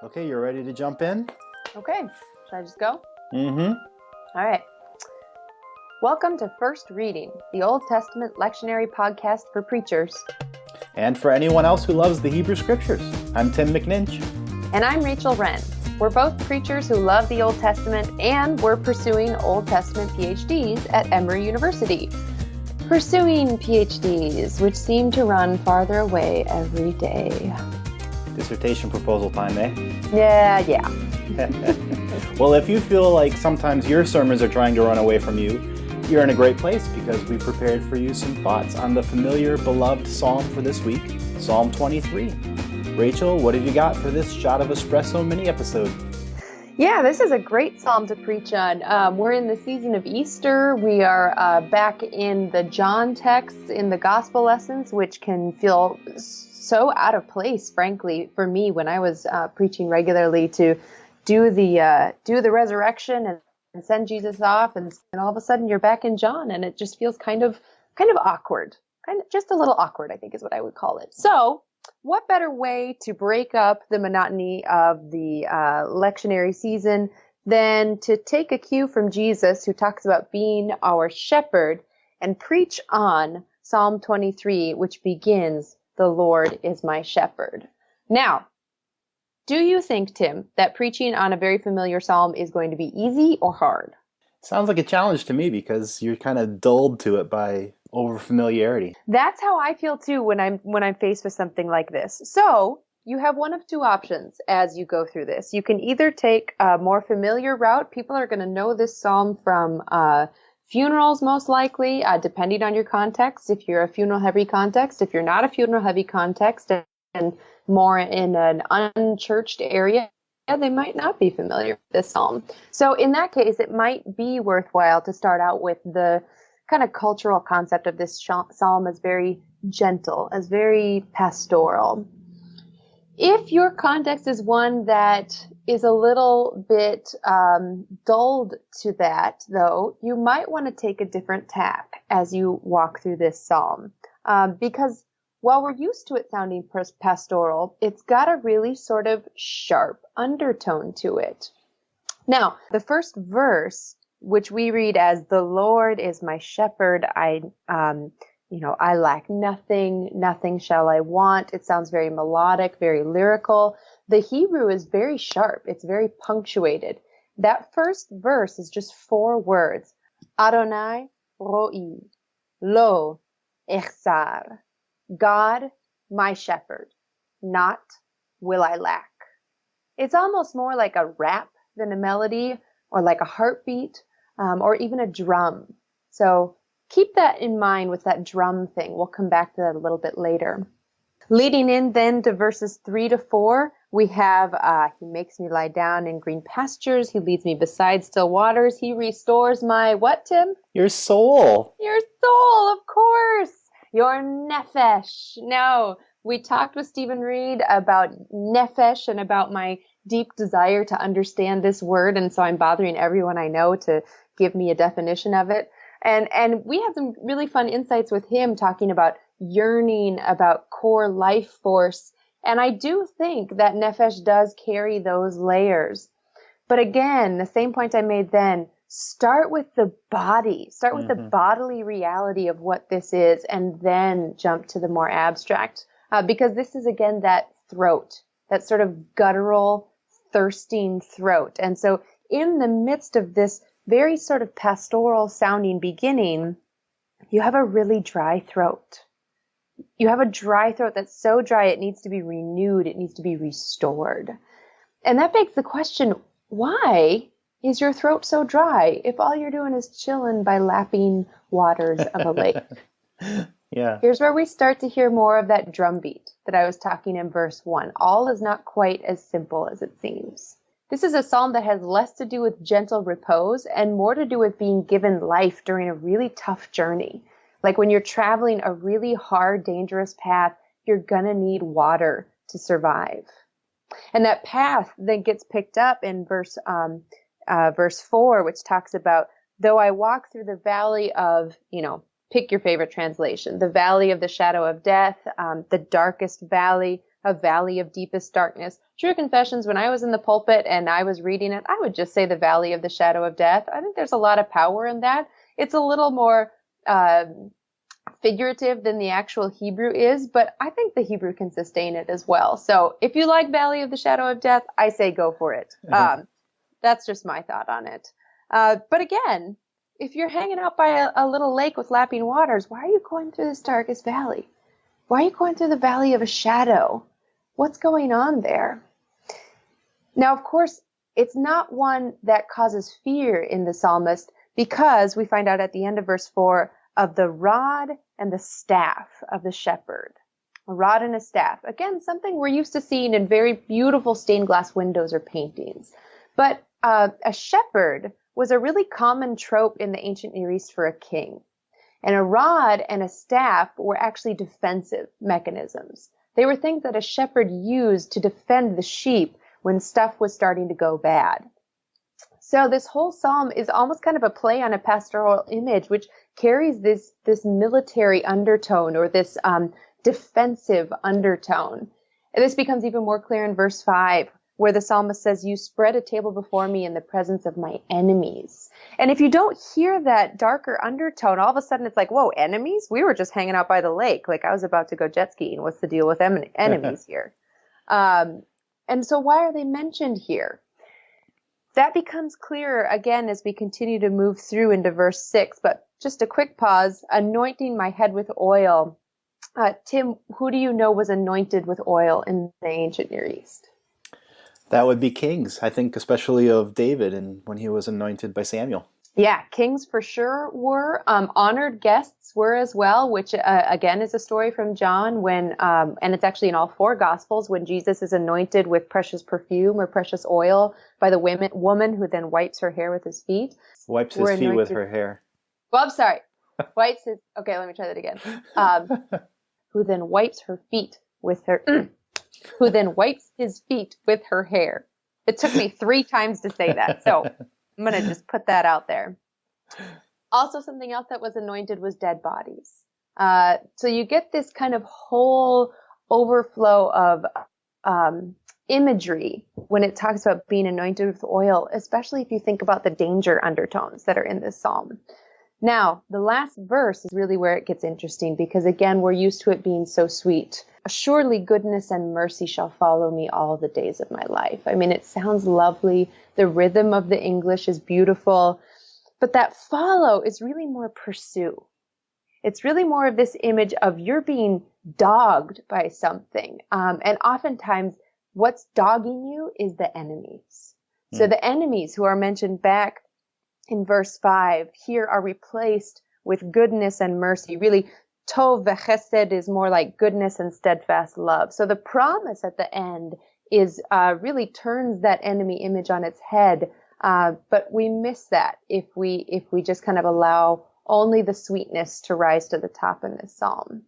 Okay, you're ready to jump in? Okay, should I just go? Mm-hmm. All right. Welcome to First Reading, the Old Testament lectionary podcast for preachers. And for anyone else who loves the Hebrew Scriptures. I'm Tim McNinch. And I'm Rachel Wren. We're both preachers who love the Old Testament, and we're pursuing Old Testament PhDs at Emory University. Pursuing PhDs, which seem to run farther away every day. Dissertation proposal time, eh? Yeah. Well, if you feel like sometimes your sermons are trying to run away from you, you're in a great place because we prepared for you some thoughts on the familiar, beloved psalm for this week, Psalm 23. Rachel, what have you got for this Shot of Espresso mini episode? Yeah, this is a great psalm to preach on. We're in the season of Easter. We are back in the John texts in the gospel lessons, which can feel so out of place, frankly, for me when I was preaching regularly to do the resurrection and send Jesus off, and all of a sudden you're back in John, and it just feels kind of awkward, just a little awkward, I think is what I would call it. So, what better way to break up the monotony of the lectionary season than to take a cue from Jesus, who talks about being our shepherd, and preach on Psalm 23, which begins, "The Lord is my shepherd." Now, do you think, Tim, that preaching on a very familiar psalm is going to be easy or hard? Sounds like a challenge to me because you're kind of dulled to it by over-familiarity. That's how I feel too when I'm faced with something like this. So you have one of two options as you go through this. You can either take a more familiar route. People are going to know this psalm from funerals, most likely, depending on your context. If you're a funeral-heavy context, if you're not a funeral-heavy context and more in an unchurched area, they might not be familiar with this psalm. So in that case, it might be worthwhile to start out with the kind of cultural concept of this psalm as very gentle, as very pastoral. If your context is one that is a little bit dulled to that, though, you might want to take a different tack as you walk through this psalm. Because while we're used to it sounding pastoral, it's got a really sort of sharp undertone to it. Now, the first verse, which we read as, "The Lord is my shepherd, I lack nothing, nothing shall I want." It sounds very melodic, very lyrical. The Hebrew is very sharp. It's very punctuated. That first verse is just 4 words. Adonai ro'i, lo echsar. God, my shepherd, not will I lack. It's almost more like a rap than a melody, or like a heartbeat, or even a drum. So keep that in mind with that drum thing. We'll come back to that a little bit later. Leading in then to verses 3 to 4, we have, he makes me lie down in green pastures. He leads me beside still waters. He restores my, what, Tim? Your soul. Your soul, of course. Your nefesh. No, we talked with Stephen Reed about nefesh and about my deep desire to understand this word, and so I'm bothering everyone I know to give me a definition of it. And we had some really fun insights with him talking about yearning, about core life force. And I do think that nefesh does carry those layers. But again, the same point I made then, start with the body, start with the bodily reality of what this is, and then jump to the more abstract. Because this is, again, that throat, that sort of guttural, thirsting throat. And so in the midst of this very sort of pastoral sounding beginning, you have a really dry throat. You have a dry throat that's so dry it needs to be renewed, it needs to be restored. And that begs the question, why is your throat so dry if all you're doing is chilling by lapping waters of a lake? Yeah. Here's where we start to hear more of that drum beat that I was talking in verse 1. All is not quite as simple as it seems. This is a psalm that has less to do with gentle repose and more to do with being given life during a really tough journey. Like when you're traveling a really hard, dangerous path, you're gonna need water to survive. And that path then gets picked up in verse 4, which talks about, though I walk through the valley of, pick your favorite translation, the valley of the shadow of death, the darkest valley, a valley of deepest darkness. True Confessions, when I was in the pulpit and I was reading it, I would just say the valley of the shadow of death. I think there's a lot of power in that. It's a little more figurative than the actual Hebrew is, but I think the Hebrew can sustain it as well. So if you like Valley of the Shadow of Death, I say go for it. That's just my thought on it. But again, if you're hanging out by a little lake with lapping waters, why are you going through this darkest valley? Why are you going through the valley of a shadow? What's going on there? Now, of course, it's not one that causes fear in the psalmist, because we find out at the end of verse 4 of the rod and the staff of the shepherd. A rod and a staff. Again, something we're used to seeing in very beautiful stained glass windows or paintings. But a shepherd was a really common trope in the ancient Near East for a king. And a rod and a staff were actually defensive mechanisms. They were things that a shepherd used to defend the sheep when stuff was starting to go bad. So this whole psalm is almost kind of a play on a pastoral image, which carries this military undertone, or this defensive undertone. And this becomes even more clear in verse 5, where the psalmist says, "You spread a table before me in the presence of my enemies." And if you don't hear that darker undertone, all of a sudden it's like, whoa, enemies? We were just hanging out by the lake. Like, I was about to go jet skiing. What's the deal with enemies here? And so why are they mentioned here? That becomes clearer again as we continue to move through into verse 6. But just a quick pause. Anointing my head with oil. Tim, who do you know was anointed with oil in the ancient Near East? That would be kings, I think, especially of David and when he was anointed by Samuel. Yeah, kings for sure were. Honored guests were as well, which again is a story from John when, and it's actually in all four Gospels, when Jesus is anointed with precious perfume or precious oil by the woman who then wipes her hair with his feet. Wipes his feet with her hair. Well, I'm sorry. Okay, let me try that again. Who then wipes her feet with her, who then wipes his feet with her hair. It took me 3 times to say that, so I'm going to just put that out there. Also, something else that was anointed was dead bodies. So you get this kind of whole overflow of imagery when it talks about being anointed with oil, especially if you think about the danger undertones that are in this psalm. Now, the last verse is really where it gets interesting, because again, we're used to it being so sweet. Surely goodness and mercy shall follow me all the days of my life. I mean, it sounds lovely. The rhythm of the English is beautiful, but that follow is really more pursue. It's really more of this image of you're being dogged by something. And oftentimes what's dogging you is the enemies. So the enemies who are mentioned back in verse 5 here are replaced with goodness and mercy. Really, tov v'chesed is more like goodness and steadfast love. So the promise at the end is really turns that enemy image on its head. But we miss that if we just kind of allow only the sweetness to rise to the top in this psalm.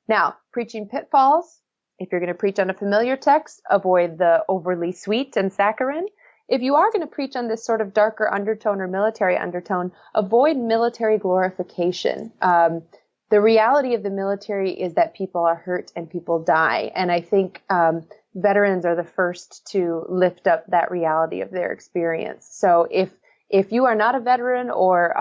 Now, preaching pitfalls. If you're going to preach on a familiar text, avoid the overly sweet and saccharine. If you are going to preach on this sort of darker undertone or military undertone, avoid military glorification. The reality of the military is that people are hurt and people die. And I think veterans are the first to lift up that reality of their experience. So if you are not a veteran or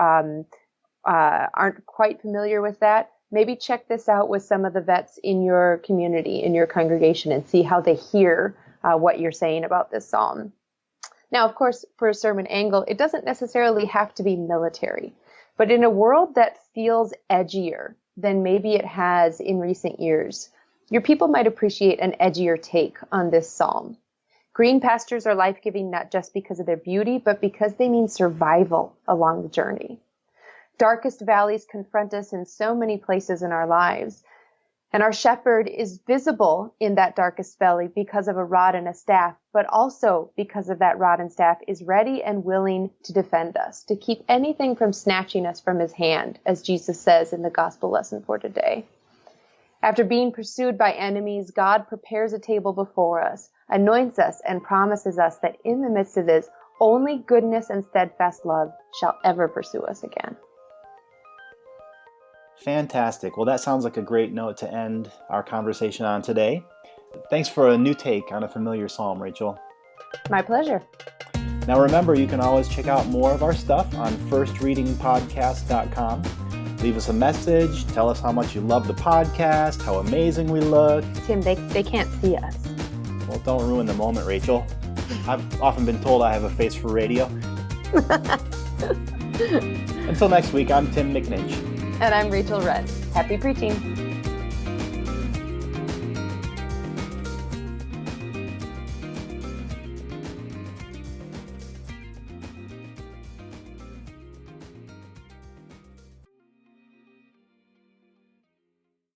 aren't quite familiar with that, maybe check this out with some of the vets in your community, in your congregation, and see how they hear what you're saying about this psalm. Now, of course, for a sermon angle, it doesn't necessarily have to be military, but in a world that feels edgier than maybe it has in recent years, your people might appreciate an edgier take on this psalm. Green pastures are life-giving not just because of their beauty, but because they mean survival along the journey. Darkest valleys confront us in so many places in our lives. And our shepherd is visible in that darkest valley because of a rod and a staff, but also because of that rod and staff is ready and willing to defend us, to keep anything from snatching us from his hand, as Jesus says in the gospel lesson for today. After being pursued by enemies, God prepares a table before us, anoints us, and promises us that in the midst of this, only goodness and steadfast love shall ever pursue us again. Fantastic. Well, that sounds like a great note to end our conversation on today. Thanks for a new take on a familiar psalm, Rachel. My pleasure. Now remember, you can always check out more of our stuff on firstreadingpodcast.com. Leave us a message, tell us how much you love the podcast, how amazing we look. Tim, they can't see us. Well, don't ruin the moment, Rachel. I've often been told I have a face for radio. Until next week, I'm Tim McNinch. And I'm Rachel Wren. Happy preaching.